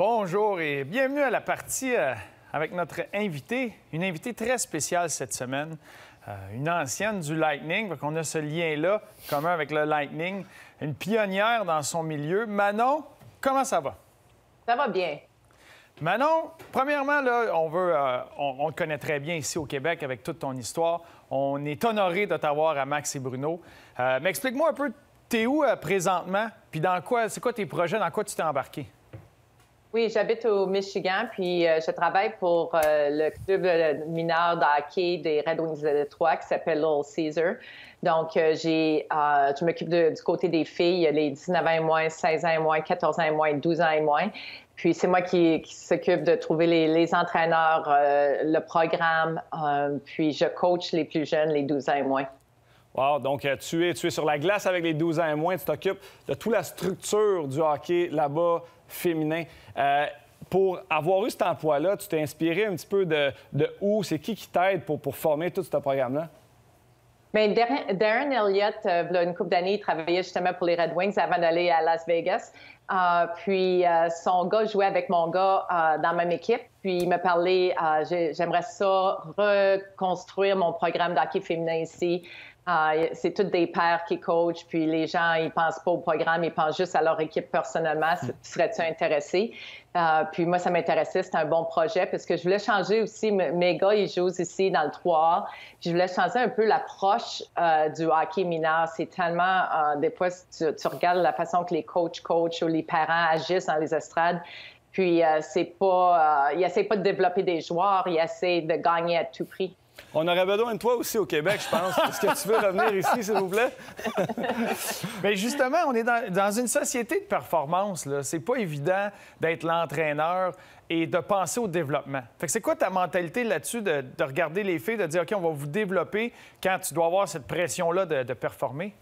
Bonjour et bienvenue à la partie avec notre invitée, une invitée très spéciale cette semaine, une ancienne du Lightning, donc on a ce lien-là commun avec le Lightning, une pionnière dans son milieu. Manon, comment ça va? Ça va bien. Manon, premièrement, là, on te connaît très bien ici au Québec avec toute ton histoire. On est honoré de t'avoir à Max et Bruno. Mais explique-moi un peu, t'es où présentement? Puis c'est quoi tes projets? Dans quoi tu t'es embarqué? Oui, j'habite au Michigan, puis je travaille pour le club mineur de hockey des Red Wings de Détroit qui s'appelle Little Caesar. Donc, je m'occupe du côté des filles, les 19 ans et moins, 16 ans et moins, 14 ans et moins, 12 ans et moins. Puis c'est moi qui s'occupe de trouver les entraîneurs, le programme, puis je coach les plus jeunes, les 12 ans et moins. Wow, donc tu es sur la glace avec les 12 ans et moins, tu t'occupes de toute la structure du hockey là-bas féminin. Pour avoir eu cet emploi-là, tu t'es inspiré un petit peu de où? C'est qui t'aide pour former tout ce programme-là? Bien, Darren Elliott, il y a une couple d'années, il travaillait justement pour les Red Wings avant d'aller à Las Vegas. Puis son gars jouait avec mon gars dans la même équipe. Puis il m'a parlé, j'aimerais ça reconstruire mon programme d'hockey féminin ici. C'est tous des pères qui coachent, puis les gens, ils pensent pas au programme, ils pensent juste à leur équipe personnellement. Serais-tu intéressé? Puis moi, ça m'intéressait, c'était un bon projet parce que je voulais changer aussi. Mes gars, ils jouent ici dans le 3A. Puis je voulais changer un peu l'approche du hockey mineur. C'est tellement, des fois, si tu regardes la façon que les coachent ou les parents agissent dans les estrades. Puis c'est pas, ils essaient pas de développer des joueurs, ils essaient de gagner à tout prix. On aurait besoin de toi aussi au Québec, je pense. Est-ce que tu veux revenir ici, s'il vous plaît? Bien, justement, on est dans une société de performance. C'est pas évident d'être l'entraîneur et de penser au développement. Fait que c'est quoi ta mentalité là-dessus de regarder les filles, de dire, OK, on va vous développer quand tu dois avoir cette pression-là de performer?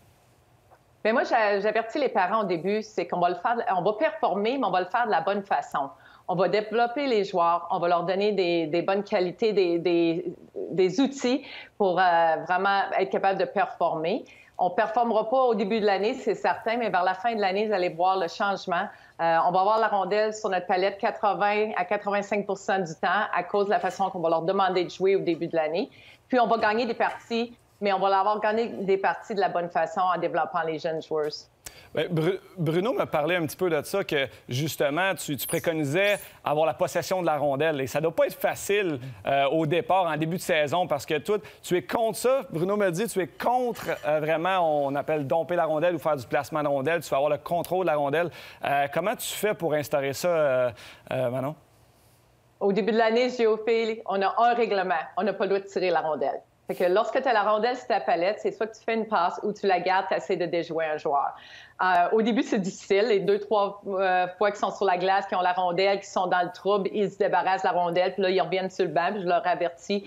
Bien, moi, j'avertis les parents au début, c'est qu'on va le faire, on va performer, mais on va le faire de la bonne façon. On va développer les joueurs, on va leur donner des bonnes qualités, des outils pour vraiment être capable de performer. On ne performera pas au début de l'année, c'est certain, mais vers la fin de l'année, vous allez voir le changement. On va avoir la rondelle sur notre palette 80 à 85 du temps à cause de la façon qu'on va leur demander de jouer au début de l'année. Puis on va gagner des parties, mais on va leur avoir gagné des parties de la bonne façon en développant les jeunes joueurs. Bien, Bruno m'a parlé un petit peu de ça, que justement, tu préconisais avoir la possession de la rondelle. Et ça ne doit pas être facile au départ, en début de saison, parce que toi, tu es contre ça. Bruno me dit, tu es contre vraiment, on appelle domper la rondelle ou faire du placement de rondelle. Tu vas avoir le contrôle de la rondelle. Comment tu fais pour instaurer ça, Manon? Au début de l'année, j'ai fait, on a un règlement. On n'a pas le droit de tirer la rondelle. Fait que lorsque tu as la rondelle sur ta palette, c'est soit que tu fais une passe ou tu la gardes, tu essaies de déjouer un joueur. Au début, c'est difficile. Les 2-3 fois qu'ils sont sur la glace, qui ont la rondelle, qui sont dans le trouble, ils se débarrassent de la rondelle, puis là, ils reviennent sur le banc, puis je leur avertis.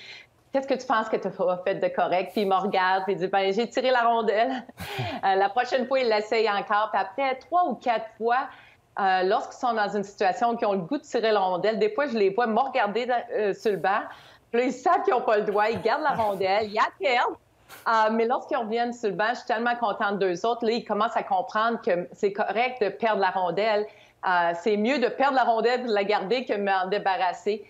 Qu'est-ce que tu penses que tu as fait de correct? Puis ils me regardent, puis ils disent, ben j'ai tiré la rondelle. La prochaine fois, ils l'essayent encore. Puis après 3 ou 4 fois, lorsqu'ils sont dans une situation où ils ont le goût de tirer la rondelle, des fois, je les vois me regarder sur le banc. Puis là, ils savent qu'ils n'ont pas le droit, ils gardent la rondelle, ils la perdent. Mais lorsqu'ils reviennent sur le banc, je suis tellement contente d'eux autres. Là, ils commencent à comprendre que c'est correct de perdre la rondelle. C'est mieux de perdre la rondelle et de la garder que de m'en débarrasser.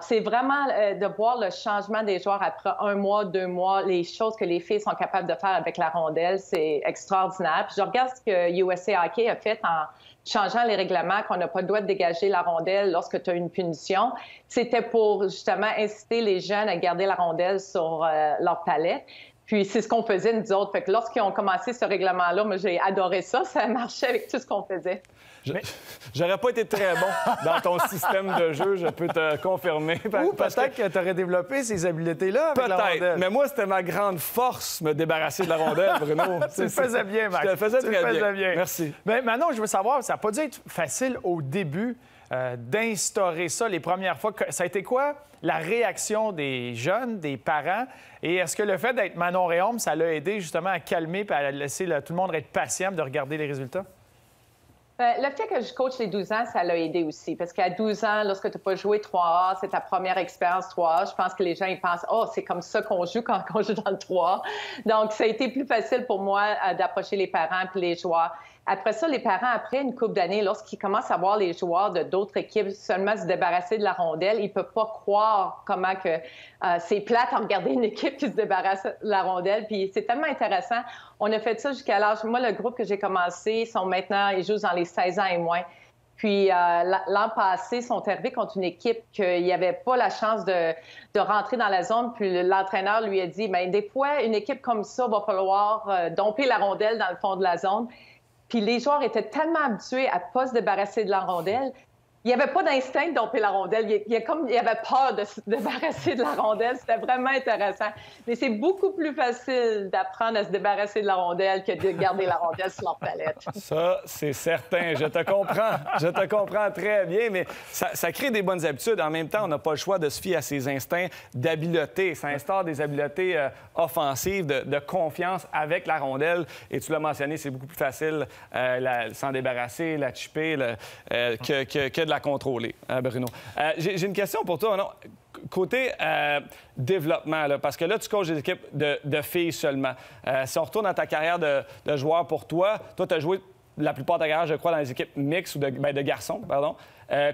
C'est vraiment de voir le changement des joueurs après 1 mois, 2 mois, les choses que les filles sont capables de faire avec la rondelle, c'est extraordinaire. Puis je regarde ce que USA Hockey a fait en changeant les règlements, qu'on n'a pas le droit de dégager la rondelle lorsque tu as une punition. C'était pour justement inciter les jeunes à garder la rondelle sur leur palette. Puis c'est ce qu'on faisait, nous autres. Fait que lorsqu'ils ont commencé ce règlement-là, moi, j'ai adoré ça. Ça marchait avec tout ce qu'on faisait. J'aurais pas été très bon dans ton système de jeu, je peux te confirmer. Ou peut-être que tu aurais développé ces habiletés-là avec la rondelle. Peut-être, mais moi, c'était ma grande force, me débarrasser de la rondelle, Bruno. Tu le faisais bien, Max. Je le faisais très bien. Merci. Mais Manon, je veux savoir, ça n'a pas dû être facile au début d'instaurer ça les premières fois. Ça a été quoi la réaction des jeunes, des parents? Et est-ce que le fait d'être Manon Rhéaume, ça l'a aidé justement à calmer et à laisser tout le monde être patient de regarder les résultats? Le fait que je coach les 12 ans, ça l'a aidé aussi. Parce qu'à 12 ans, lorsque tu n'as pas joué 3A, c'est ta première expérience 3A, je pense que les gens ils pensent « Oh, c'est comme ça qu'on joue quand on joue dans le 3A ». Donc, ça a été plus facile pour moi d'approcher les parents et les joueurs. Après ça, les parents, après une couple d'années, lorsqu'ils commencent à voir les joueurs de d'autres équipes seulement se débarrasser de la rondelle, ils ne peuvent pas croire comment que c'est plate à regarder une équipe qui se débarrasse de la rondelle. Puis c'est tellement intéressant. On a fait ça jusqu'à l'âge... Moi, le groupe que j'ai commencé, sont maintenant, ils jouent dans les 16 ans et moins. Puis l'an passé, ils sont arrivés contre une équipe qu'il n'y avait pas la chance de rentrer dans la zone. Puis l'entraîneur lui a dit, bien, des fois, une équipe comme ça, va falloir domper la rondelle dans le fond de la zone. Puis les joueurs étaient tellement habitués à ne pas se débarrasser de la rondelle. Il n'y avait pas d'instinct de domper la rondelle. Il y avait peur de se débarrasser de la rondelle. C'était vraiment intéressant. Mais c'est beaucoup plus facile d'apprendre à se débarrasser de la rondelle que de garder la rondelle sur leur palette. Ça, c'est certain. Je te comprends. Je te comprends très bien. Mais ça crée des bonnes habitudes. En même temps, on n'a pas le choix de se fier à ses instincts d'habileté. Ça instaure des habiletés offensives, de confiance avec la rondelle. Et tu l'as mentionné, c'est beaucoup plus facile s'en débarrasser, la chipper que de la contrôler, Bruno. J'ai une question pour toi. Non? Côté développement, là, parce que là, tu coaches des équipes de filles seulement. Si on retourne dans ta carrière de joueur pour toi, tu as joué la plupart de ta carrière, je crois, dans les équipes mixtes ou de garçons, pardon.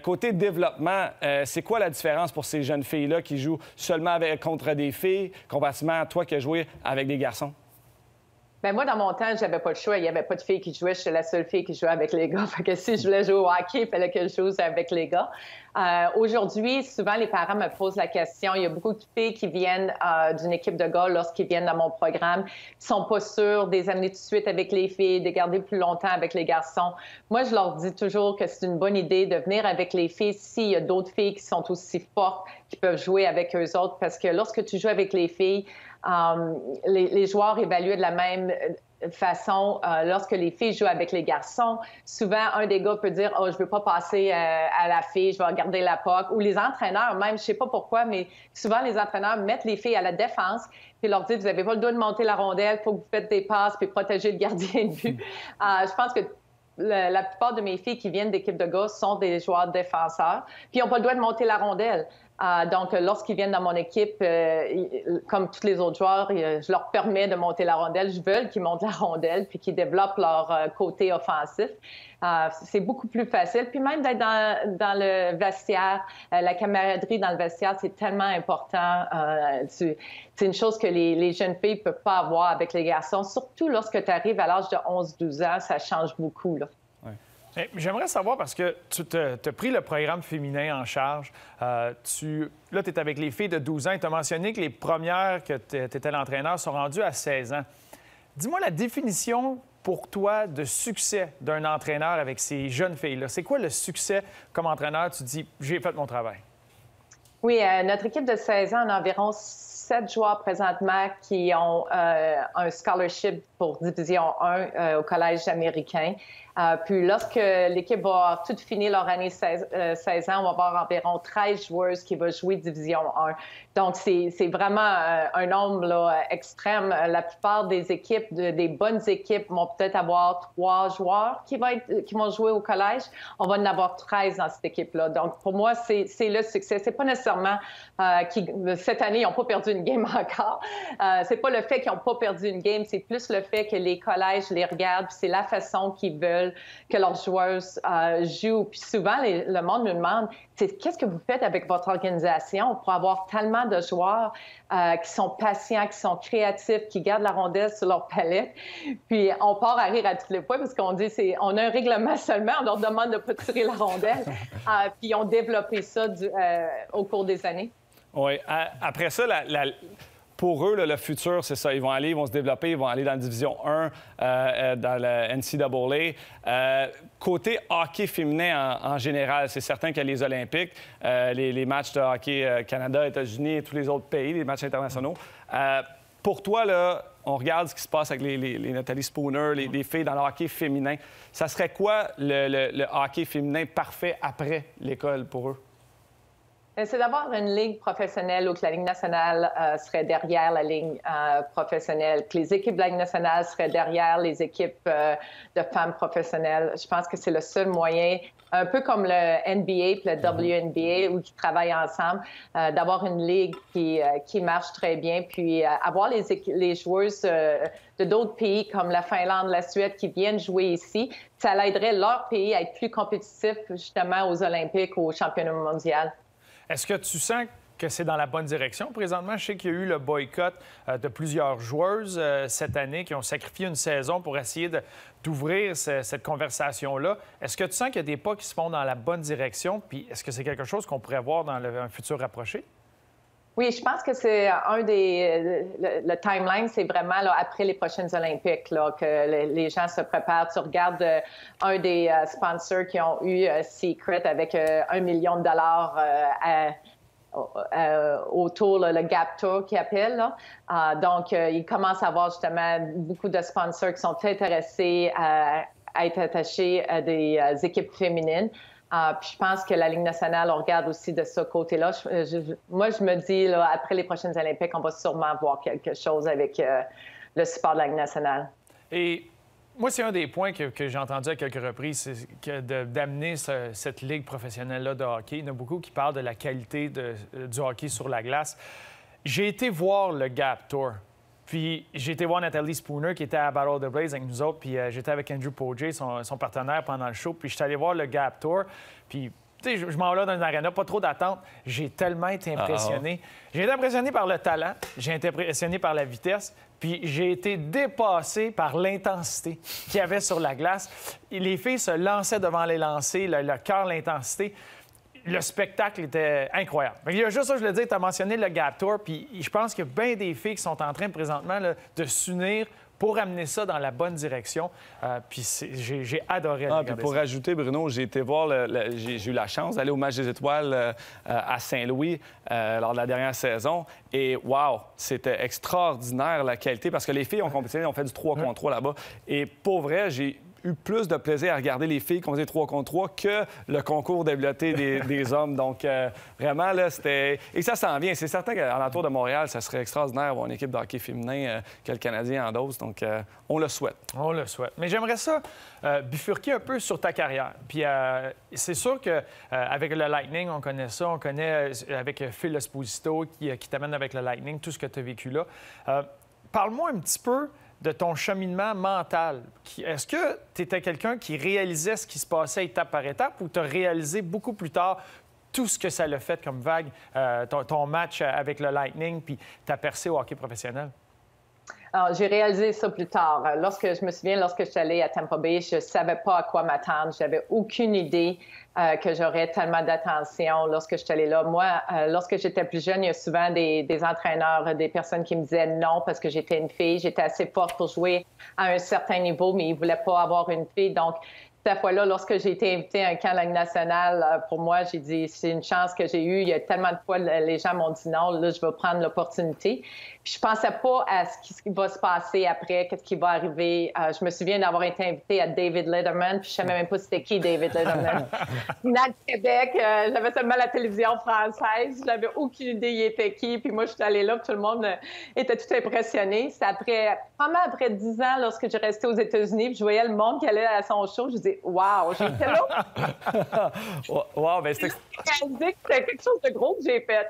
Côté développement, c'est quoi la différence pour ces jeunes filles-là qui jouent seulement contre des filles, comparativement à toi qui as joué avec des garçons? Bien, moi, dans mon temps, j'avais pas le choix. Il n'y avait pas de filles qui jouaient. J'étais la seule fille qui jouait avec les gars. Fait que si je voulais jouer au hockey, il fallait que je joue avec les gars. Aujourd'hui, souvent, les parents me posent la question. Il y a beaucoup de filles qui viennent d'une équipe de gars lorsqu'ils viennent dans mon programme, qui sont pas sûrs de les amener tout de suite avec les filles, de garder plus longtemps avec les garçons. Moi, je leur dis toujours que c'est une bonne idée de venir avec les filles s'il y a d'autres filles qui sont aussi fortes, qui peuvent jouer avec eux autres. Parce que lorsque tu joues avec les filles, les joueurs évaluent de la même façon lorsque les filles jouent avec les garçons. Souvent, un des gars peut dire « Oh, je veux pas passer à la fille, je vais regarder la puck ». Ou les entraîneurs, même, je sais pas pourquoi, mais souvent, les entraîneurs mettent les filles à la défense puis leur disent « Vous avez pas le droit de monter la rondelle, il faut que vous faites des passes puis protéger le gardien de but ». Je pense que la plupart de mes filles qui viennent d'équipes de gars sont des joueurs défenseurs, puis ils n'ont pas le droit de monter la rondelle. Donc, lorsqu'ils viennent dans mon équipe, comme tous les autres joueurs, je leur permets de monter la rondelle. Je veux qu'ils montent la rondelle puis qu'ils développent leur côté offensif. C'est beaucoup plus facile. Puis même d'être dans le vestiaire, la camaraderie dans le vestiaire, c'est tellement important. C'est une chose que les jeunes filles ne peuvent pas avoir avec les garçons. Surtout lorsque tu arrives à l'âge de 11-12 ans, ça change beaucoup, là. J'aimerais savoir, parce que tu as pris le programme féminin en charge. Là, tu es avec les filles de 12 ans et tu as mentionné que les premières que tu étais l'entraîneur sont rendues à 16 ans. Dis-moi la définition pour toi de succès d'un entraîneur avec ces jeunes filles-là. C'est quoi le succès comme entraîneur? Tu dis, j'ai fait mon travail. Oui, notre équipe de 16 ans, on a environ 7 joueurs présentement qui ont un scholarship pour Division 1 au collège américain. Puis lorsque l'équipe va tout finir leur année 16 ans, on va avoir environ 13 joueuses qui vont jouer Division 1. Donc, c'est vraiment un nombre là, extrême. La plupart des équipes, des bonnes équipes, vont peut-être avoir 3 joueurs qui vont jouer au collège. On va en avoir 13 dans cette équipe-là. Donc, pour moi, c'est le succès. C'est pas nécessairement cette année, ils n'ont pas perdu une game encore. C'est pas le fait qu'ils n'ont pas perdu une game, c'est plus le fait que les collèges les regardent, puis c'est la façon qu'ils veulent que leurs joueuses jouent. Puis souvent, le monde nous demande, qu'est-ce que vous faites avec votre organisation pour avoir tellement de joueurs qui sont patients, qui sont créatifs, qui gardent la rondelle sur leur palette. Puis on part à rire à tous les fois parce qu'on dit, on a un règlement seulement, on leur demande de ne pas tirer la rondelle. Puis ils ont développé ça au cours des années. Oui. Après ça, pour eux, le futur, c'est ça. Ils vont se développer, ils vont aller dans la Division 1, dans la NCAA. Côté hockey féminin en général, c'est certain que les Olympiques, les matchs de hockey Canada, États-Unis et tous les autres pays, les matchs internationaux. Pour toi, là, on regarde ce qui se passe avec les Nathalie Spooner, les filles dans le hockey féminin. Ça serait quoi le hockey féminin parfait après l'école pour eux? C'est d'avoir une ligue professionnelle où que la Ligue nationale serait derrière la ligue professionnelle, que les équipes de la Ligue nationale seraient derrière les équipes de femmes professionnelles. Je pense que c'est le seul moyen un peu comme le NBA puis le WNBA où ils travaillent ensemble, d'avoir une ligue qui marche très bien, puis avoir les joueuses de d'autres pays comme la Finlande, la Suède qui viennent jouer ici, ça aiderait leur pays à être plus compétitif justement aux Olympiques, aux championnats mondiaux. Est-ce que tu sens que c'est dans la bonne direction présentement? Je sais qu'il y a eu le boycott de plusieurs joueuses cette année qui ont sacrifié une saison pour essayer d'ouvrir cette conversation-là. Est-ce que tu sens qu'il y a des pas qui se font dans la bonne direction? Puis est-ce que c'est quelque chose qu'on pourrait voir dans un futur rapproché? Oui, je pense que c'est un des... Le timeline, c'est vraiment là, après les prochaines Olympiques là, que les gens se préparent. Tu regardes un des sponsors qui ont eu Secret avec $1 million autour, là, le Gap Tour qu'ils appellent. Là. Donc, ils commencent à avoir justement beaucoup de sponsors qui sont intéressés à être attachés à des équipes féminines. Puis je pense que la Ligue nationale, on regarde aussi de ce côté-là. Moi, je me dis, là, après les prochaines Olympiques, on va sûrement voir quelque chose avec le support de la Ligue nationale. Et moi, c'est un des points que j'ai entendu à quelques reprises, c'est d'amener cette ligue professionnelle-là de hockey. Il y en a beaucoup qui parlent de la qualité du hockey sur la glace. J'ai été voir le Gap Tour. Puis j'ai été voir Nathalie Spooner qui était à Battle of the Blaze avec nous autres. Puis j'étais avec Andrew Pogé, son partenaire, pendant le show. Puis je suis allé voir le Gap Tour. Puis tu sais, je m'en vais là dans une arena, pas trop d'attente. J'ai tellement été impressionné. J'ai été impressionné par le talent. J'ai été impressionné par la vitesse. Puis j'ai été dépassé par l'intensité qu'il y avait sur la glace. Et les filles se lançaient devant les lancers, le cœur, l'intensité. Le spectacle était incroyable. Il y a juste ça, je le dis, tu as mentionné le Gap Tour, puis je pense qu'il y a bien des filles qui sont en train présentement là, de s'unir pour amener ça dans la bonne direction. Puis j'ai adoré regarder puis pour ça. ajouter, Bruno, j'ai été voir, j'ai eu la chance d'aller au Match des Étoiles à Saint-Louis lors de la dernière saison. Et wow, c'était extraordinaire la qualité parce que les filles ont compétitionné, ont fait du 3 contre 3 là-bas. Et pour vrai, j'ai eu plus de plaisir à regarder les filles qui ont fait 3 contre 3 que le concours d'habileté des hommes. Donc, vraiment, là, c'était... Et ça s'en vient. C'est certain qu'à l'entour de Montréal, ça serait extraordinaire d'avoir une équipe de hockey féminin que le Canadien endosse. Donc, on le souhaite. On le souhaite. Mais j'aimerais ça bifurquer un peu sur ta carrière. Puis c'est sûr qu'avec le Lightning, on connaît ça. On connaît avec Phil Esposito qui t'amène avec le Lightning, tout ce que tu as vécu là. Parle-moi un petit peu de ton cheminement mental. Est-ce que tu étais quelqu'un qui réalisait ce qui se passait étape par étape ou tu as réalisé beaucoup plus tard tout ce que ça l'a fait comme vague, ton match avec le Lightning puis ta percée au hockey professionnel? Alors, j'ai réalisé ça plus tard. Je me souviens, lorsque je suis allée à Tampa Bay, je ne savais pas à quoi m'attendre. Je n'avais aucune idée que j'aurais tellement d'attention lorsque je suis allée là. Moi, lorsque j'étais plus jeune, il y a souvent des entraîneurs, des personnes qui me disaient non parce que j'étais une fille. J'étais assez forte pour jouer à un certain niveau, mais ils ne voulaient pas avoir une fille. Donc, cette fois-là, lorsque j'ai été invitée à un camp de la Ligue nationale, pour moi, j'ai dit, c'est une chance que j'ai eue. Il y a tellement de fois, les gens m'ont dit non, là, je vais prendre l'opportunité. Puis je pensais pas à ce qui va se passer après, qu'est-ce qui va arriver. Je me souviens d'avoir été invitée à David Letterman, puis je savais même pas c'était qui David Letterman. Nat Québec, j'avais seulement la télévision française, j'avais aucune idée il était qui. Puis moi, je suis allée là, puis tout le monde était tout impressionné. C'est vraiment après 10 ans, lorsque j'ai resté aux États-Unis, puis je voyais le monde qui allait à son show, je disais, wow, j'étais là. Wow, bien, c'était quelque chose de gros que j'ai fait.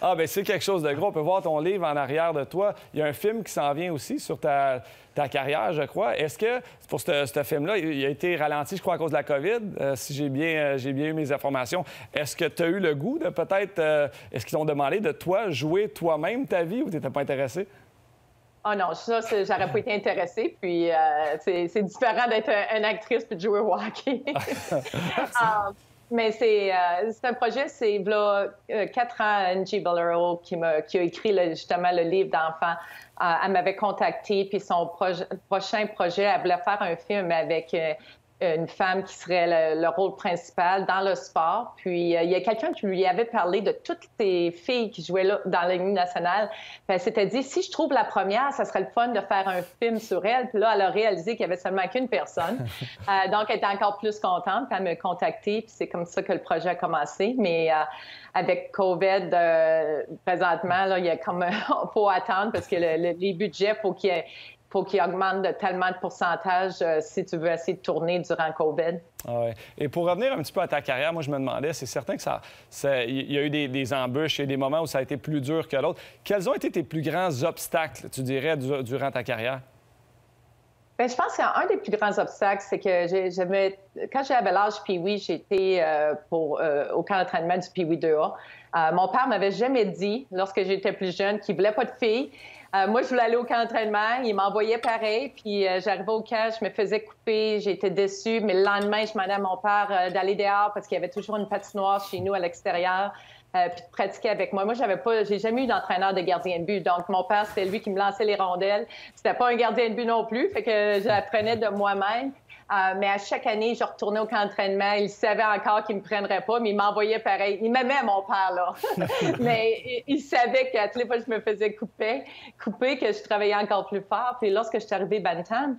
Bien, c'est quelque chose de gros. On peut voir ton livre en arrière de toi. Il y a un film qui s'en vient aussi sur ta carrière, je crois. Est-ce que, pour ce film-là, il a été ralenti, je crois, à cause de la COVID, si j'ai bien eu mes informations. Est-ce que tu as eu le goût de peut-être... est-ce qu'ils t'ont demandé de toi jouer toi-même ta vie ou tu n'étais pas intéressé? Oh non, ça, j'aurais pas été intéressée. Puis c'est différent d'être une actrice puis de jouer au hockey. Mais c'est un projet, c'est là 4 ans, Angie Bellero qui a écrit justement le livre d'enfant. Elle m'avait contactée, puis son prochain projet, elle voulait faire un film avec une femme qui serait le rôle principal dans le sport. Puis il y a quelqu'un qui lui avait parlé de toutes ces filles qui jouaient là dans la Ligue nationale. Puis elle s'était dit, si je trouve la première, ça serait le fun de faire un film sur elle. Puis là, elle a réalisé qu'il y avait seulement qu'une personne. Donc, elle était encore plus contente. Puis elle m'a contactée, puis c'est comme ça que le projet a commencé. Mais avec COVID, présentement, là, il y a comme faut attendre parce que les budgets, faut qu'il faut qu'il augmente de tellement de pourcentage si tu veux essayer de tourner durant COVID. Ah ouais. Et pour revenir un petit peu à ta carrière, moi, je me demandais, c'est certain que il y a eu des embûches, il y a eu des moments où ça a été plus dur que l'autre. Quels ont été tes plus grands obstacles, tu dirais, durant ta carrière? Bien, je pense qu'un des plus grands obstacles, c'est que quand j'avais l'âge Pee-Wee, j'étais au camp d'entraînement du Pee-Wee 2A. Mon père m'avait jamais dit, lorsque j'étais plus jeune, qu'il voulait pas de filles. Moi, je voulais aller au camp d'entraînement. Il m'envoyait pareil. Puis j'arrivais au camp, je me faisais couper. J'étais déçue. Mais le lendemain, je demandais à mon père d'aller dehors parce qu'il y avait toujours une patinoire chez nous à l'extérieur. Puis de pratiquer avec moi. Moi, j'ai jamais eu d'entraîneur de gardien de but. Donc, mon père, c'était lui qui me lançait les rondelles. C'était pas un gardien de but non plus. Fait que j'apprenais de moi-même. Mais à chaque année, je retournais au camp d'entraînement. Il savait encore qu'il ne me prendrait pas, mais il m'envoyait pareil. Il m'aimait, mon père, là. Mais il savait qu'à toutes les fois que je me faisais couper, que je travaillais encore plus fort. Puis lorsque je suis arrivée Bantam,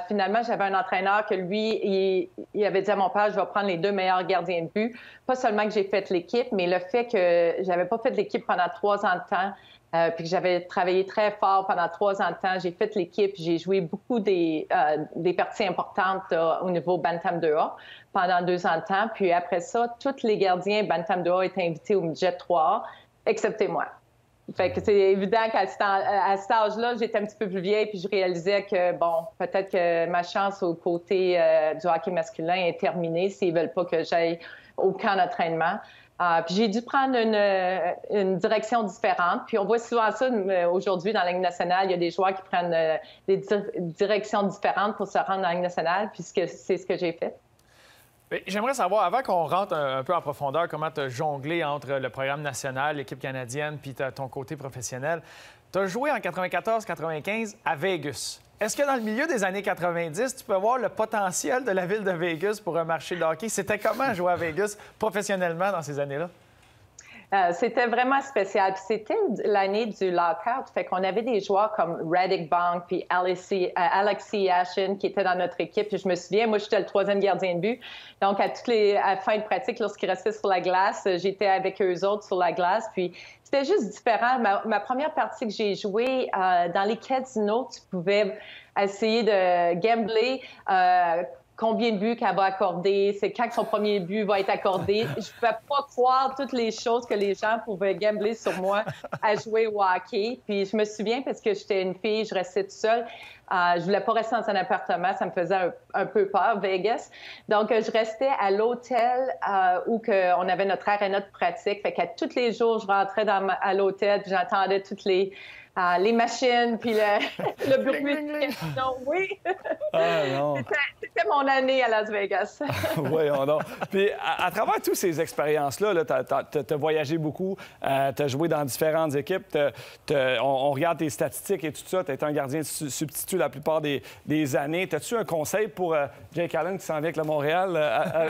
finalement, j'avais un entraîneur que lui, il avait dit à mon père, je vais prendre les 2 meilleurs gardiens de but. Pas seulement que j'ai fait l'équipe, mais le fait que j'avais pas fait l'équipe pendant 3 ans de temps, puis que j'avais travaillé très fort pendant 3 ans de temps. J'ai fait l'équipe, j'ai joué beaucoup des parties importantes au niveau Bantam 2A pendant 2 ans de temps. Puis après ça, tous les gardiens Bantam 2A étaient invités au Midget 3A, excepté moi. Fait que c'est évident qu'à cet âge-là, j'étais un petit peu plus vieille, puis je réalisais que, bon, peut-être que ma chance au côté du hockey masculin est terminée s'ils veulent pas que j'aille au camp d'entraînement. Puis j'ai dû prendre une direction différente. Puis on voit souvent ça aujourd'hui dans la Ligue nationale. Il y a des joueurs qui prennent des directions différentes pour se rendre dans la Ligue nationale, puis c'est ce que j'ai fait. J'aimerais savoir, avant qu'on rentre un peu en profondeur, comment tu as jonglé entre le programme national, l'équipe canadienne, puis ton côté professionnel. Tu as joué en 94-95 à Vegas. Est-ce que dans le milieu des années 90, tu peux voir le potentiel de la ville de Vegas pour un marché de hockey? C'était comment jouer à Vegas professionnellement dans ces années-là? C'était vraiment spécial. Puis c'était l'année du lockout. Fait qu'on avait des joueurs comme Radek Bank puis Alexei Ashen qui étaient dans notre équipe. Puis je me souviens, moi, j'étais le 3e gardien de but. Donc, à la fin de pratique, lorsqu'ils restaient sur la glace, j'étais avec eux autres sur la glace. Puis c'était juste différent. Ma première partie que j'ai jouée, dans les casinos, tu pouvais essayer de gambler combien de buts qu'elle va accorder, c'est quand son premier but va être accordé. Je ne pouvais pas croire toutes les choses que les gens pouvaient gambler sur moi à jouer au hockey. Puis je me souviens, parce que j'étais une fille, je restais toute seule. Je voulais pas rester dans un appartement, ça me faisait un peu peur, Vegas. Donc, je restais à l'hôtel où on avait notre aréna de pratique. Fait qu'à tous les jours, je rentrais à l'hôtel, puis j'entendais toutes les machines, puis le bruit de casino. Oui! Ah non! C'était mon année à Las Vegas. Voyons donc. Puis, à travers toutes ces expériences-là, tu as voyagé beaucoup, tu as joué dans différentes équipes, on regarde tes statistiques et tout ça, tu as été un gardien de substitut la plupart des années. As-tu un conseil pour Jake Allen qui s'en vient avec le Montréal,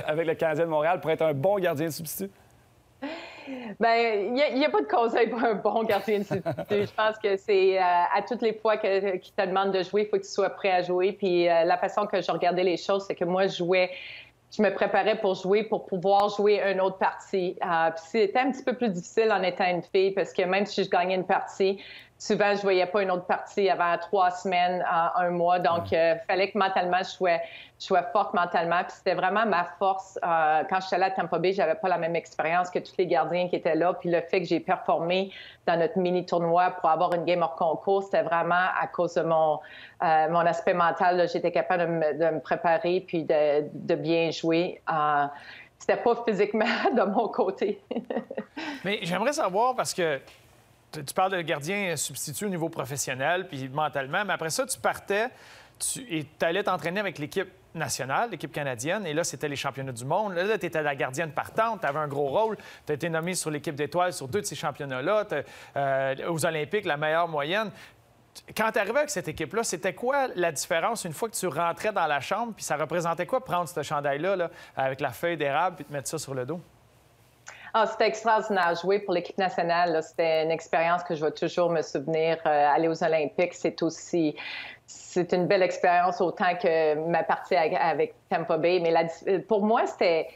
avec le Canadien de Montréal, pour être un bon gardien de substitut? Bien, il n'y a pas de conseil pour un bon gardien de substitut. Je pense que c'est à toutes les fois qu'ils te demandent de jouer, il faut que tu sois prêt à jouer. Puis la façon que je regardais les choses, c'est que moi, je me préparais pour jouer, pour pouvoir jouer une autre partie. Puis c'était un petit peu plus difficile en étant une fille, parce que même si je gagnais une partie, souvent, je ne voyais pas une autre partie avant 3 semaines, 1 mois. Donc, il fallait que mentalement, je sois forte mentalement. Puis c'était vraiment ma force. Quand j'étais allée à Tampa Bay, je n'avais pas la même expérience que tous les gardiens qui étaient là. Puis le fait que j'ai performé dans notre mini-tournoi pour avoir une game hors concours, c'était vraiment à cause de mon aspect mental. Là. J'étais capable de me préparer puis de bien jouer. C'était pas physiquement de mon côté. Mais j'aimerais savoir, parce que tu parles de gardien substitut au niveau professionnel, puis mentalement, mais après ça, tu partais et tu allais t'entraîner avec l'équipe nationale, l'équipe canadienne, et là, c'était les championnats du monde. Là, tu étais la gardienne partante, tu avais un gros rôle. Tu as été nommé sur l'équipe d'étoiles sur 2 de ces championnats-là. Aux Olympiques, la meilleure moyenne. Quand tu arrivais avec cette équipe-là, c'était quoi la différence une fois que tu rentrais dans la chambre, puis ça représentait quoi prendre ce chandail-là là, avec la feuille d'érable puis te mettre ça sur le dos? C'était extraordinaire. Jouer pour l'équipe nationale, là, c'était une expérience que je vais toujours me souvenir. Aller aux Olympiques, c'est une belle expérience autant que ma partie avec Tampa Bay. Mais pour moi, c'était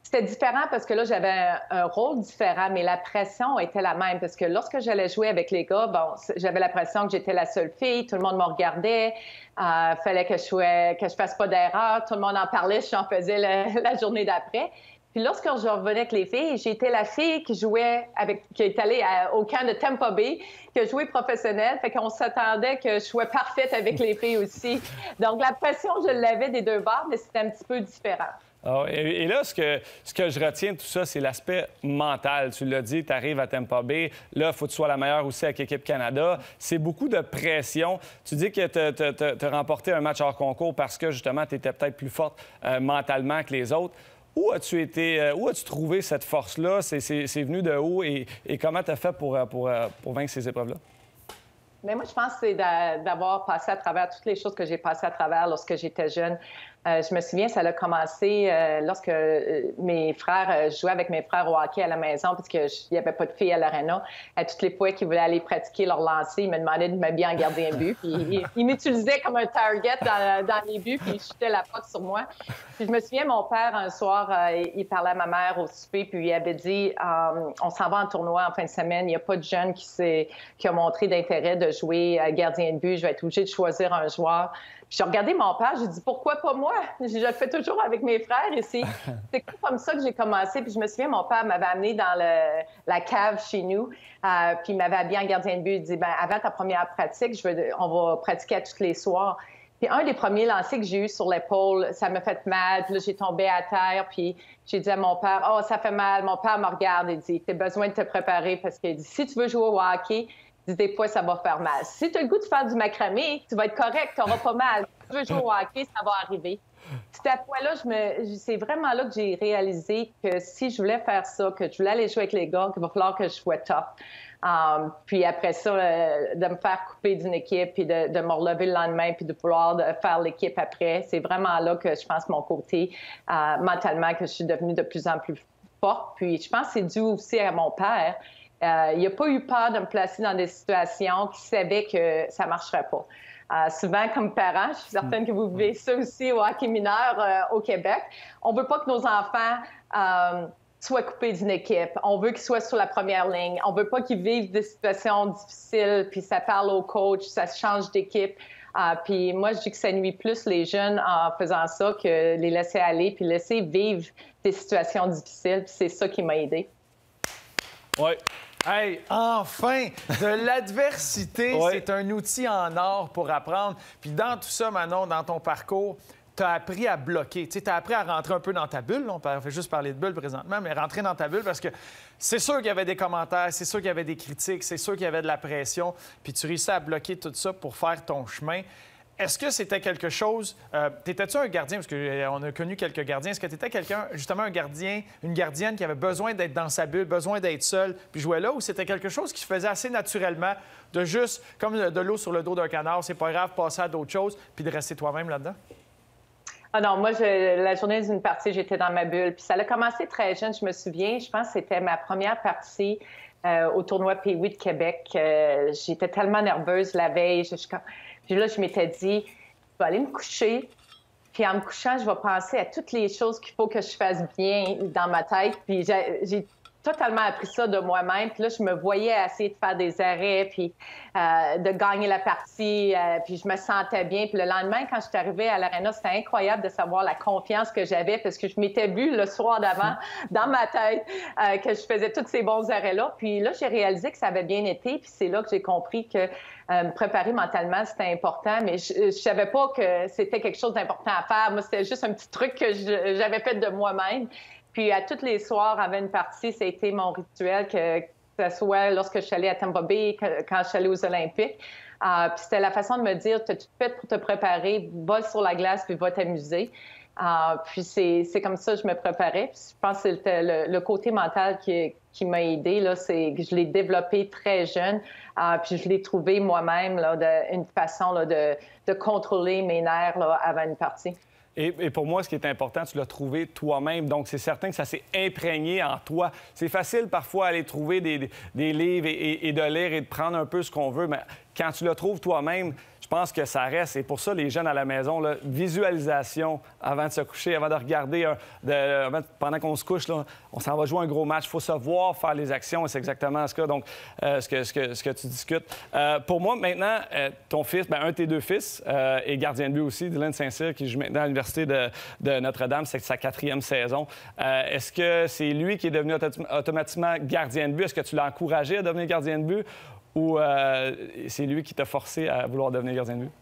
C'était différent parce que là, j'avais un rôle différent, mais la pression était la même. Parce que lorsque j'allais jouer avec les gars, bon, j'avais l'impression que j'étais la seule fille, tout le monde me regardait, fallait que je fasse pas d'erreur, tout le monde en parlait, j'en faisais la journée d'après. Puis lorsque je revenais avec les filles, j'étais la fille qui jouait qui est allée au camp de Tampa Bay, qui a joué professionnel. Fait qu'on s'attendait que je sois parfaite avec les filles aussi. Donc la pression, je l'avais des deux bords, mais c'était un petit peu différent. Ah, et là, ce que je retiens de tout ça, c'est l'aspect mental. Tu l'as dit, tu arrives à Tampa Bay. Là, il faut que tu sois la meilleure aussi avec l'équipe Canada. C'est beaucoup de pression. Tu dis que tu as remporté un match hors concours parce que, justement, tu étais peut-être plus forte mentalement que les autres. Où as-tu trouvé cette force-là? C'est venu de où? Et comment tu as fait pour vaincre ces épreuves-là? Mais moi, je pense que c'est d'avoir passé à travers toutes les choses que j'ai passées à travers lorsque j'étais jeune. Je me souviens, ça a commencé lorsque mes frères, je jouais avec mes frères au hockey à la maison parce qu'il n'y avait pas de filles à l'aréna. À toutes les fois qu'ils voulaient aller pratiquer leur lancer, ils me demandaient de m'habiller en gardien de but. Puis ils m'utilisaient comme un target dans les buts, puis ils chutaient la poque sur moi. Puis je me souviens, mon père, un soir, il parlait à ma mère au souper, puis il avait dit on s'en va en tournoi en fin de semaine. Il n'y a pas de jeune qui a montré d'intérêt de jouer gardien de but. Je vais être obligée de choisir un joueur. Puis j'ai regardé mon père, j'ai dit « Pourquoi pas moi? » Je le fais toujours avec mes frères ici. C'est comme ça que j'ai commencé. Puis je me souviens, mon père m'avait amené dans la cave chez nous, puis il m'avait habillé en gardien de but. Il dit « Avant ta première pratique, on va pratiquer à tous les soirs. » Puis un des premiers lancers que j'ai eu sur l'épaule, ça m'a fait mal. Puis là, j'ai tombé à terre. Puis j'ai dit à mon père, « Oh, ça fait mal. » Mon père me regarde et dit, « Tu as besoin de te préparer parce qu'il dit, si tu veux jouer au hockey, des fois, ça va faire mal. Si tu as le goût de faire du macramé, tu vas être correct, tu n'auras pas mal. Si tu veux jouer au hockey, ça va arriver. » C'était à ce point-là, c'est vraiment là que j'ai réalisé que si je voulais faire ça, que je voulais aller jouer avec les gars, qu'il va falloir que je sois tough. Puis après ça, de me faire couper d'une équipe, puis de me relever le lendemain, puis de vouloir faire l'équipe après, c'est vraiment là que je pense mon côté mentalement, que je suis devenue de plus en plus forte. Puis je pense que c'est dû aussi à mon père. Il n'a pas eu peur de me placer dans des situations qu'il savait que ça ne marcherait pas. Souvent, comme parents, je suis certaine que vous vivez ça aussi au hockey mineur au Québec, on ne veut pas que nos enfants soient coupés d'une équipe. On veut qu'ils soient sur la première ligne. On ne veut pas qu'ils vivent des situations difficiles, puis ça parle au coach, ça change d'équipe. Puis moi, je dis que ça nuit plus les jeunes en faisant ça que les laisser aller, puis laisser vivre des situations difficiles. Puis c'est ça qui m'a aidée. Oui. Hey, enfin! De l'adversité, ouais. C'est un outil en or pour apprendre. Puis dans tout ça, Manon, dans ton parcours, tu as appris à bloquer. Tu as appris à rentrer un peu dans ta bulle. On fait juste parler de bulle présentement, mais rentrer dans ta bulle parce que c'est sûr qu'il y avait des commentaires, c'est sûr qu'il y avait des critiques, c'est sûr qu'il y avait de la pression. Puis tu réussis à bloquer tout ça pour faire ton chemin. Est-ce que c'était quelque chose... T'étais-tu un gardien? Parce qu'on a connu quelques gardiens. Est-ce que tu étais quelqu'un, justement un gardien, une gardienne qui avait besoin d'être dans sa bulle, besoin d'être seule, puis jouer là? Ou c'était quelque chose qui se faisait assez naturellement, de juste, comme de l'eau sur le dos d'un canard, c'est pas grave, passer à d'autres choses, puis de rester toi-même là-dedans? Ah non, moi, la journée d'une partie, j'étais dans ma bulle. Puis ça a commencé très jeune, je me souviens. Je pense que c'était ma première partie au tournoi Pee-Wee de Québec. J'étais tellement nerveuse la veille. Puis là, je m'étais dit, je vais aller me coucher. Puis en me couchant, je vais penser à toutes les choses qu'il faut que je fasse bien dans ma tête. Puis j'ai totalement appris ça de moi-même. Puis là, je me voyais essayer de faire des arrêts, puis de gagner la partie. Puis je me sentais bien. Puis le lendemain, quand je suis arrivée à l'aréna, c'était incroyable de savoir la confiance que j'avais parce que je m'étais vue le soir d'avant dans ma tête que je faisais tous ces bons arrêts-là. Puis là, j'ai réalisé que ça avait bien été. Puis c'est là que j'ai compris que me préparer mentalement, c'était important. Mais je savais pas que c'était quelque chose d'important à faire. Moi, c'était juste un petit truc que j'avais fait de moi-même. Puis à tous les soirs, avant une partie, ça a été mon rituel, que ce soit lorsque je suis allée à Tampa Bay, quand je suis allée aux Olympiques. Puis c'était la façon de me dire, tu as tout fait pour te préparer, va sur la glace puis va t'amuser. Puis c'est comme ça que je me préparais. Puis je pense que c'était le côté mental qui m'a aidée. Là, c'est que je l'ai développé très jeune. Puis je l'ai trouvé moi-même là, une façon là, de contrôler mes nerfs là, avant une partie. Et pour moi, ce qui est important, tu l'as trouvé toi-même. Donc, c'est certain que ça s'est imprégné en toi. C'est facile parfois aller trouver des livres et de lire et de prendre un peu ce qu'on veut, mais quand tu le trouves toi-même, je pense que ça reste. Et pour ça, les jeunes à la maison, là, visualisation avant de se coucher, avant de regarder, pendant qu'on se couche, là, on s'en va jouer un gros match. Il faut se voir faire les actions et c'est exactement ce que tu discutes. Pour moi, maintenant, ton fils, un de tes deux fils, est gardien de but aussi, Dylan Saint-Cyr, qui joue maintenant à l'Université de Notre-Dame. C'est sa 4e saison. Est-ce que c'est lui qui est devenu automatiquement gardien de but? Est-ce que tu l'as encouragé à devenir gardien de but? Ou c'est lui qui t'a forcé à vouloir devenir gardien de but?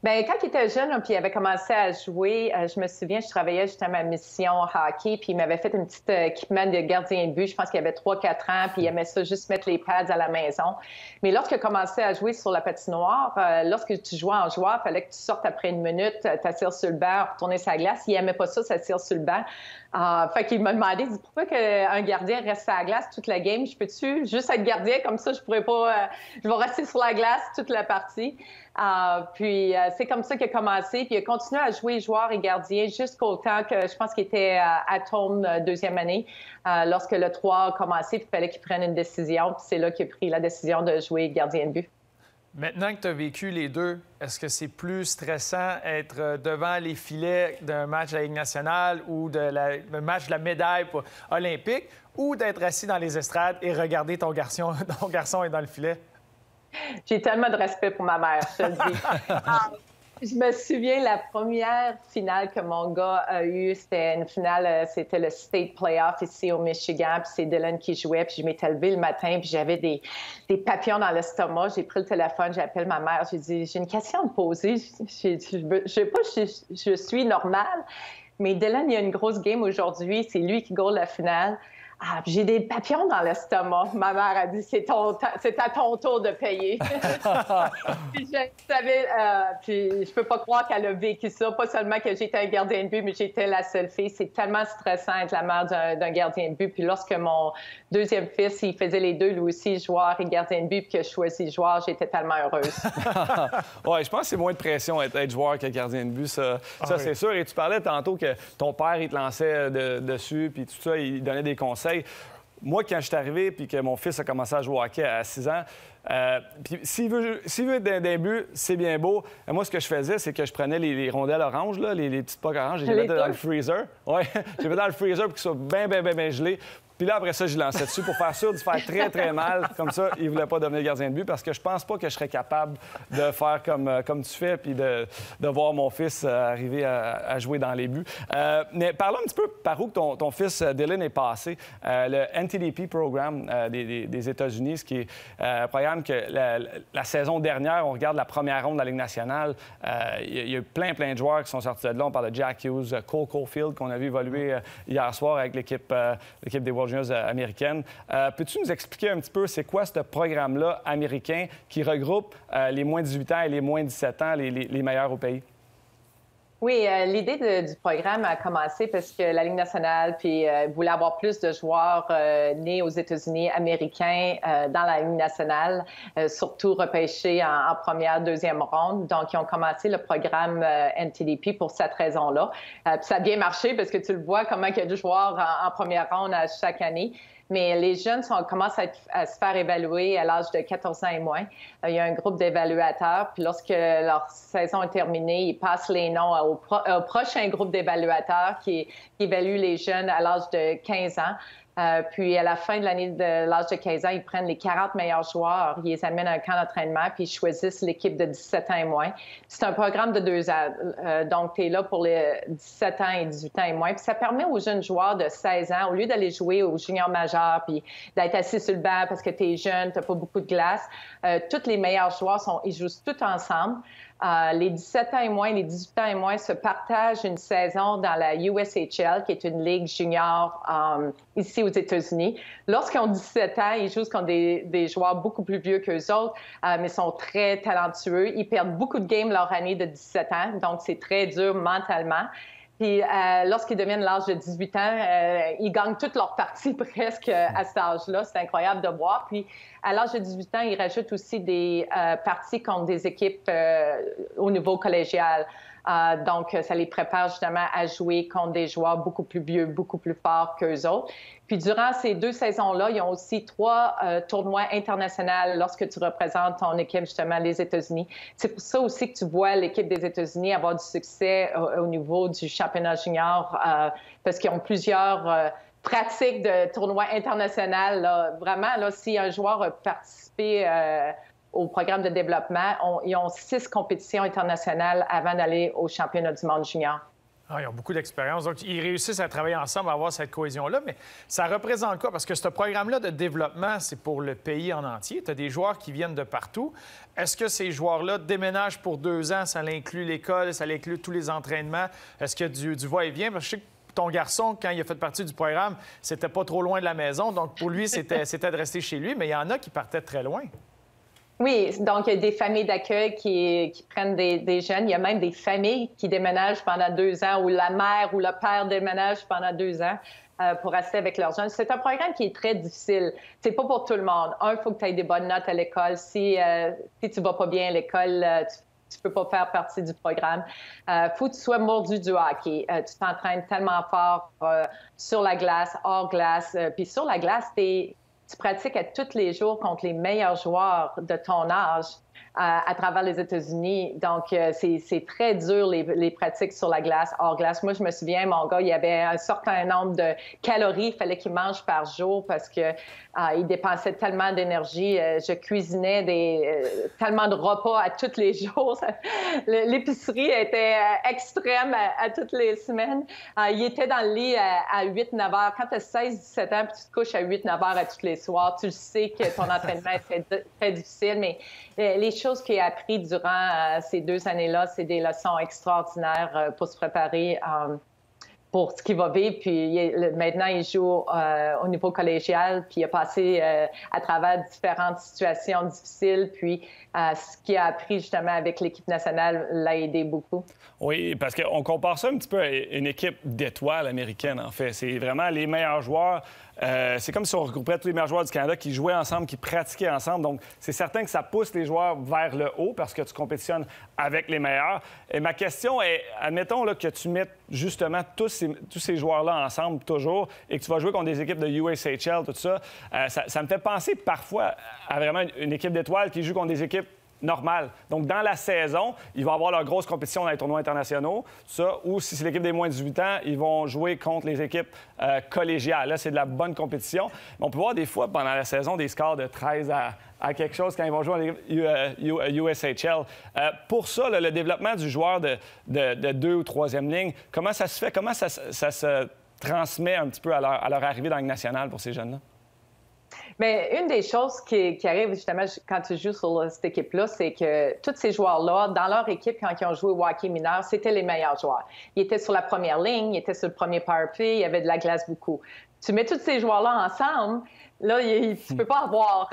Bien, quand il était jeune, puis il avait commencé à jouer, je me souviens, je travaillais justement à Mission Hockey, puis il m'avait fait un petit équipement de gardien de but. Je pense qu'il avait 3-4 ans, puis il aimait ça juste mettre les pads à la maison. Mais lorsqu'il a commencé à jouer sur la patinoire, lorsque tu jouais en joueur, il fallait que tu sortes après une minute, t'assires sur le banc, retourner sur la glace. Il n'aimait pas ça, s'assire sur le banc. Fait qu'il m'a demandé, il dit, pourquoi qu'un gardien reste sur la glace toute la game? Je peux-tu juste être gardien comme ça? Je pourrais pas... je vais rester sur la glace toute la partie. Puis c'est comme ça qu'il a commencé. Puis il a continué à jouer joueur et gardien jusqu'au temps que je pense qu'il était à Tome deuxième année, lorsque le 3 a commencé, puis il fallait qu'il prenne une décision. Puis c'est là qu'il a pris la décision de jouer gardien de but. Maintenant que tu as vécu les deux, est-ce que c'est plus stressant être devant les filets d'un match de la Ligue nationale ou d'un match de la médaille olympique ou d'être assis dans les estrades et regarder ton garçon est dans le filet? J'ai tellement de respect pour ma mère, je te le dis. Je me souviens, la première finale que mon gars a eue, c'était une finale, c'était le State Playoff ici au Michigan, puis c'est Dylan qui jouait, puis je m'étais levée le matin, puis j'avais des papillons dans l'estomac. J'ai pris le téléphone, j'appelle ma mère, j'ai dit, j'ai une question à te poser. Je sais pas si je suis normale, mais Dylan, il y a une grosse game aujourd'hui, c'est lui qui gagne la finale. J'ai des papillons dans l'estomac. Ma mère a dit, c'est à ton tour de payer. Puis je savais, puis je peux pas croire qu'elle a vécu ça. Pas seulement que j'étais un gardien de but, mais j'étais la seule fille. C'est tellement stressant être la mère d'un gardien de but. Puis lorsque mon deuxième fils, il faisait les deux, lui aussi, joueur et gardien de but, puis que je choisis joueur, j'étais tellement heureuse. Oui, je pense que c'est moins de pression être joueur que gardien de but, ça c'est sûr. Et tu parlais tantôt que ton père, il te lançait dessus, puis tout ça, il donnait des conseils. Moi, quand je suis arrivé puis que mon fils a commencé à jouer au hockey à 6 ans, puis s'il veut être dans des buts, c'est bien beau. Moi, ce que je faisais, c'est que je prenais les rondelles oranges, là, les petites poques oranges, et je les mettais dans le freezer. Oui, je les mettais dans le freezer pour qu'ils soient bien gelés. Puis là, après ça, je lançais dessus pour faire sûr de se faire très, très mal. Comme ça, il ne voulait pas devenir gardien de but parce que je pense pas que je serais capable de faire comme tu fais puis de voir mon fils arriver à jouer dans les buts. Mais parlons un petit peu par où ton fils Dylan est passé. Le NTDP Programme des États-Unis, ce qui est un programme que la saison dernière, on regarde la première ronde de la Ligue nationale. Il y a eu plein de joueurs qui sont sortis de là. On parle de Jack Hughes, Cole Caulfield, qu'on a vu évoluer hier soir avec l'équipe des World Juniors américaines. Peux-tu nous expliquer un petit peu c'est quoi ce programme-là américain qui regroupe les moins 18 ans et les moins 17 ans, les meilleurs au pays? Oui, l'idée du programme a commencé parce que la Ligue nationale voulait avoir plus de joueurs nés aux États-Unis américains dans la Ligue nationale, surtout repêchés en première, deuxième ronde. Donc, ils ont commencé le programme NTDP pour cette raison-là. Puis ça a bien marché parce que tu le vois comment il y a des joueurs en première ronde à chaque année. Mais les jeunes commencent à se faire évaluer à l'âge de 14 ans et moins. Il y a un groupe d'évaluateurs. Puis lorsque leur saison est terminée, ils passent les noms au prochain groupe d'évaluateurs qui évalue les jeunes à l'âge de 15 ans. Puis à la fin de l'année de l'âge de 15 ans, ils prennent les 40 meilleurs joueurs, ils les amènent à un camp d'entraînement, puis ils choisissent l'équipe de 17 ans et moins. C'est un programme de 2 ans. Donc, tu es là pour les 17 ans et 18 ans et moins. Puis ça permet aux jeunes joueurs de 16 ans, au lieu d'aller jouer aux juniors majeurs, puis d'être assis sur le banc parce que tu es jeune, tu n'as pas beaucoup de glace, tous les meilleurs joueurs, ils jouent tous ensemble. Les 17 ans et moins, les 18 ans et moins se partagent une saison dans la USHL, qui est une ligue junior ici aux États-Unis. Lorsqu'ils ont 17 ans, ils jouent contre des joueurs beaucoup plus vieux qu'eux autres, mais sont très talentueux. Ils perdent beaucoup de games leur année de 17 ans, donc c'est très dur mentalement. Puis lorsqu'ils deviennent l'âge de 18 ans, ils gagnent toutes leurs parties presque à cet âge-là. C'est incroyable de voir. Puis à l'âge de 18 ans, ils rajoutent aussi des parties contre des équipes au niveau collégial. Donc, ça les prépare justement à jouer contre des joueurs beaucoup plus vieux, beaucoup plus forts qu'eux autres. Puis, durant ces 2 saisons-là, ils ont aussi 3 tournois internationaux lorsque tu représentes ton équipe, justement, les États-Unis. C'est pour ça aussi que tu vois l'équipe des États-Unis avoir du succès au niveau du championnat junior, parce qu'ils ont plusieurs pratiques de tournois internationaux. Là. Vraiment, là, si un joueur a participé au programme de développement, ils ont 6 compétitions internationales avant d'aller au championnat du monde junior. Ah, ils ont beaucoup d'expérience. Donc, ils réussissent à travailler ensemble, à avoir cette cohésion-là. Mais ça représente quoi? Parce que ce programme-là de développement, c'est pour le pays en entier. Tu as des joueurs qui viennent de partout. Est-ce que ces joueurs-là déménagent pour 2 ans? Ça inclut l'école, ça inclut tous les entraînements? Est-ce qu'il y a du va-et-vient? Parce que je sais que ton garçon, quand il a fait partie du programme, c'était pas trop loin de la maison. Donc, pour lui, c'était de rester chez lui. Mais il y en a qui partaient très loin. Oui, donc il y a des familles d'accueil qui prennent des jeunes. Il y a même des familles qui déménagent pendant 2 ans, ou la mère ou le père déménage pendant 2 ans pour rester avec leurs jeunes. C'est un programme qui est très difficile. C'est pas pour tout le monde. Il faut que tu aies des bonnes notes à l'école. Si tu vas pas bien à l'école, tu peux pas faire partie du programme. Faut que tu sois mordu du hockey. Tu t'entraînes tellement fort sur la glace, hors glace. Puis sur la glace, tu pratiques à tous les jours contre les meilleurs joueurs de ton âge à travers les États-Unis. Donc, c'est très dur, les pratiques sur la glace, hors glace. Moi, je me souviens, mon gars, il y avait un certain nombre de calories qu'il fallait qu'il mange par jour parce que il dépensait tellement d'énergie. Je cuisinais tellement de repas à tous les jours. L'épicerie était extrême à toutes les semaines. Il était dans le lit à 8-9 heures. Quand tu as 16-17 ans puis tu te couches à 8-9 heures à tous les soirs, tu le sais que ton entraînement est très difficile, mais les choses qu'il a apprises durant ces 2 années-là, c'est des leçons extraordinaires pour se préparer pour ce qu'il va vivre. Puis maintenant, il joue au niveau collégial, puis il a passé à travers différentes situations difficiles. Puis ce qu'il a appris justement avec l'équipe nationale l'a aidé beaucoup. Oui, parce qu'on compare ça un petit peu à une équipe d'étoiles américaine, en fait. C'est vraiment les meilleurs joueurs. C'est comme si on regroupait tous les meilleurs joueurs du Canada qui jouaient ensemble, qui pratiquaient ensemble. Donc, c'est certain que ça pousse les joueurs vers le haut parce que tu compétitionnes avec les meilleurs. Et ma question est, admettons là, que tu mettes justement tous ces joueurs-là ensemble toujours et que tu vas jouer contre des équipes de USHL, tout ça, ça me fait penser parfois à vraiment une équipe d'étoiles qui joue contre des équipes normales. Donc, dans la saison, ils vont avoir leur grosse compétition dans les tournois internationaux, ça, ou si c'est l'équipe des moins de 18 ans, ils vont jouer contre les équipes collégiales. Là, c'est de la bonne compétition. Mais on peut voir des fois, pendant la saison, des scores de 13 à quelque chose quand ils vont jouer en USHL. Pour ça, là, le développement du joueur de 2 ou 3e ligne, comment ça se fait? Comment ça se transmet un petit peu à leur arrivée dans la Ligue nationale pour ces jeunes-là? Mais une des choses qui arrive justement quand tu joues sur cette équipe-là, c'est que tous ces joueurs-là, dans leur équipe, quand ils ont joué au hockey mineur, c'était les meilleurs joueurs. Ils étaient sur la première ligne, ils étaient sur le premier power play, il y avait de la glace beaucoup. Tu mets tous ces joueurs-là ensemble, là, tu ne peux pas avoir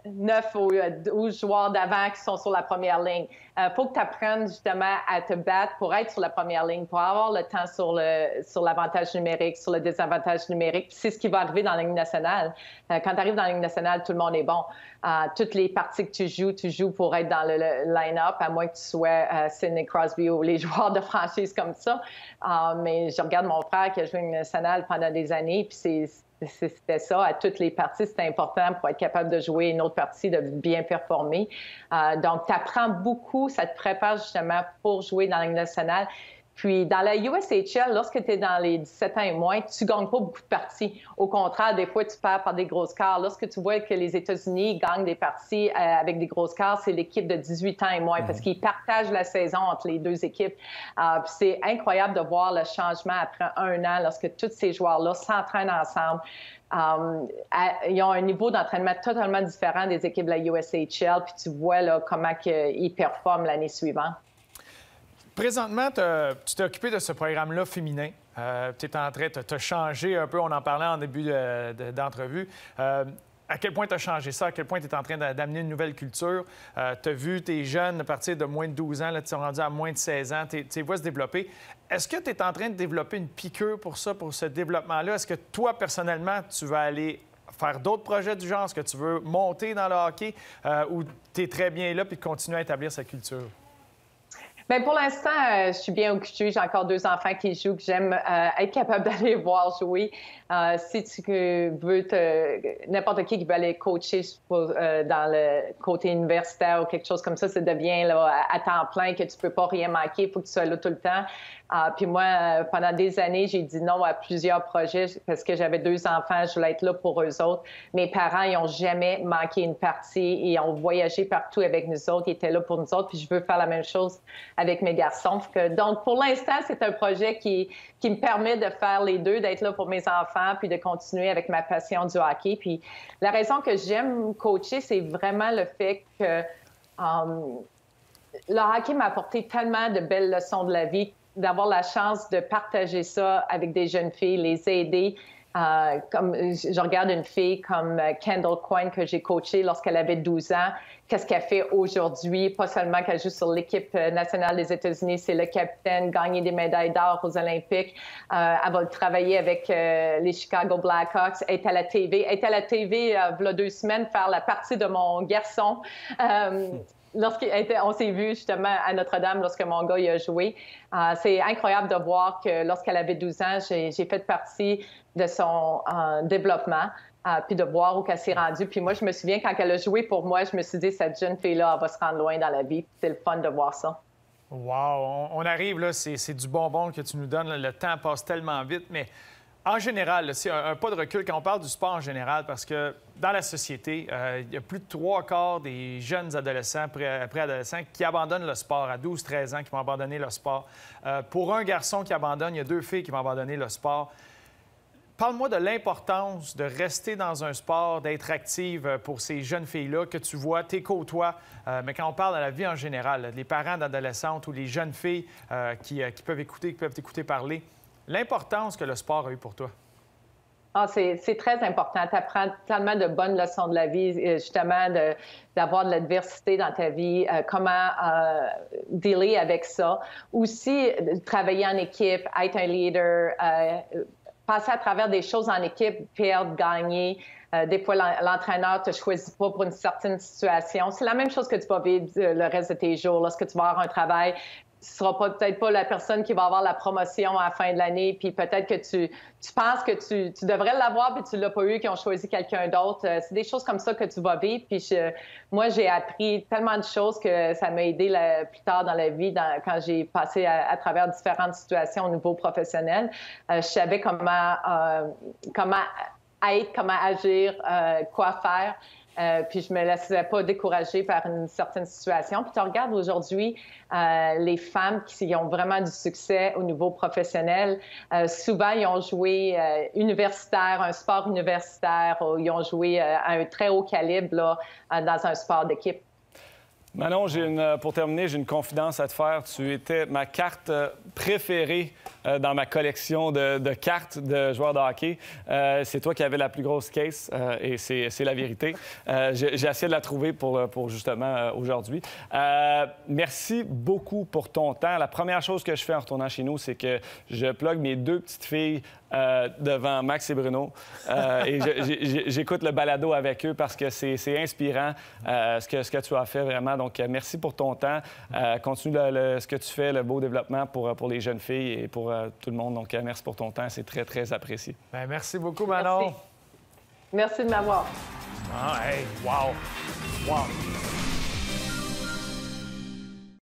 9 ou 12 joueurs d'avant qui sont sur la première ligne. Il faut que tu apprennes justement à te battre pour être sur la première ligne, pour avoir le temps sur l'avantage numérique, sur le désavantage numérique. C'est ce qui va arriver dans la Ligue nationale. Quand tu arrives dans la Ligue nationale, tout le monde est bon. Toutes les parties que tu joues pour être dans le line-up, à moins que tu sois Sidney Crosby ou les joueurs de franchise comme ça. Mais je regarde mon frère qui a joué en Ligue nationale pendant des années, puis c'était ça, à toutes les parties, c'était important pour être capable de jouer une autre partie, de bien performer. Donc, tu apprends beaucoup, ça te prépare justement pour jouer dans la Ligue nationale. Puis, dans la USHL, lorsque tu es dans les 17 ans et moins, tu ne gagnes pas beaucoup de parties. Au contraire, des fois, tu perds par des grosses quarts. Lorsque tu vois que les États-Unis gagnent des parties avec des grosses quarts, c'est l'équipe de 18 ans et moins parce qu'ils partagent la saison entre les 2 équipes. Puis c'est incroyable de voir le changement après 1 an lorsque tous ces joueurs-là s'entraînent ensemble. Ils ont un niveau d'entraînement totalement différent des équipes de la USHL, puis tu vois là, comment ils performent l'année suivante. Présentement, tu t'es occupé de ce programme-là féminin. Tu es en train de te changer un peu, on en parlait en début d'entrevue. À quel point tu as changé ça? À quel point tu es en train d'amener une nouvelle culture? Tu as vu tes jeunes à partir de moins de 12 ans, là, tu es rendu à moins de 16 ans, tu les vois se développer. Est-ce que tu es en train de développer une piqûre pour ça, pour ce développement-là? Est-ce que toi, personnellement, tu vas aller faire d'autres projets du genre? Est-ce que tu veux monter dans le hockey ou tu es très bien là puis continuer à établir sa culture? Bien, pour l'instant, je suis bien occupée. J'ai encore 2 enfants qui jouent, que j'aime être capable d'aller voir jouer. Si tu veux, n'importe qui veut aller coacher dans le côté universitaire ou quelque chose comme ça devient là, à temps plein, que tu peux pas rien manquer, il faut que tu sois là tout le temps. Puis moi, pendant des années, j'ai dit non à plusieurs projets parce que j'avais 2 enfants, je voulais être là pour eux autres. Mes parents, ils n'ont jamais manqué une partie et ont voyagé partout avec nous autres. Ils étaient là pour nous autres, puis je veux faire la même chose avec mes garçons. Donc, pour l'instant, c'est un projet qui me permet de faire les deux, d'être là pour mes enfants, puis de continuer avec ma passion du hockey. Puis la raison que j'aime coacher, c'est vraiment le fait que le hockey m'a apporté tellement de belles leçons de la vie, d'avoir la chance de partager ça avec des jeunes filles, les aider. Comme je regarde une fille comme Kendall Coyne que j'ai coachée lorsqu'elle avait 12 ans, qu'est-ce qu'elle fait aujourd'hui? Pas seulement qu'elle joue sur l'équipe nationale des États-Unis, c'est le capitaine, gagner des médailles d'or aux Olympiques. Elle va travailler avec les Chicago Blackhawks, être à la TV. Être à la TV, il y a 2 semaines, faire la partie de mon garçon. On s'est vu justement à Notre-Dame lorsque mon gars y a joué. C'est incroyable de voir que lorsqu'elle avait 12 ans, j'ai fait partie de son développement, puis de voir où elle s'est rendue. Puis moi, je me souviens, quand elle a joué pour moi, je me suis dit, cette jeune fille-là, elle va se rendre loin dans la vie. C'est le fun de voir ça. Wow! On arrive, là, c'est du bonbon que tu nous donnes. Là. Le temps passe tellement vite, mais en général, c'est un pas de recul quand on parle du sport en général, parce que dans la société, il y a plus de 3/4 des jeunes adolescents, préadolescents, qui abandonnent le sport à 12-13 ans, qui vont abandonner le sport. Pour un garçon qui abandonne, il y a 2 filles qui vont abandonner le sport. Parle-moi de l'importance de rester dans un sport, d'être active pour ces jeunes filles-là que tu vois, t'es côtoies. Mais quand on parle de la vie en général, là, les parents d'adolescentes ou les jeunes filles qui peuvent t'écouter parler, l'importance que le sport a eu pour toi. C'est très important. Tu apprends tellement de bonnes leçons de la vie, justement, d'avoir de l'adversité dans ta vie, comment dealer avec ça. Aussi, travailler en équipe, être un leader, passer à travers des choses en équipe, perdre, gagner. Des fois, l'entraîneur ne te choisit pas pour une certaine situation. C'est la même chose que tu vas vivre le reste de tes jours. Lorsque tu vas avoir un travail, tu ne seras peut-être pas la personne qui va avoir la promotion à la fin de l'année, puis peut-être que tu penses que tu devrais l'avoir, puis tu ne l'as pas eu, qu'ils ont choisi quelqu'un d'autre. C'est des choses comme ça que tu vas vivre. Puis moi, j'ai appris tellement de choses que ça m'a aidé plus tard dans la vie, quand j'ai passé à travers différentes situations au niveau professionnel. Je savais comment être, comment agir, quoi faire. Puis je me laissais pas décourager par une certaine situation. Puis tu regardes aujourd'hui les femmes qui ont vraiment du succès au niveau professionnel. Souvent, ils ont joué universitaire, un sport universitaire, ou ils ont joué à un très haut calibre là, dans un sport d'équipe. Manon, pour terminer, j'ai une confidence à te faire. Tu étais ma carte préférée dans ma collection de cartes de joueurs de hockey. C'est toi qui avais la plus grosse case et c'est la vérité. J'ai essayé de la trouver pour justement aujourd'hui. Merci beaucoup pour ton temps. La première chose que je fais en retournant chez nous, c'est que je plug mes 2 petites filles devant Max et Bruno. Et j'écoute le balado avec eux parce que c'est inspirant ce que tu as fait vraiment. Donc, merci pour ton temps. Continue ce que tu fais, le beau développement pour les jeunes filles et pour tout le monde. Donc, merci pour ton temps. C'est très, très apprécié. Bien, merci beaucoup, Manon. Merci de m'avoir. Hey, wow! Wow!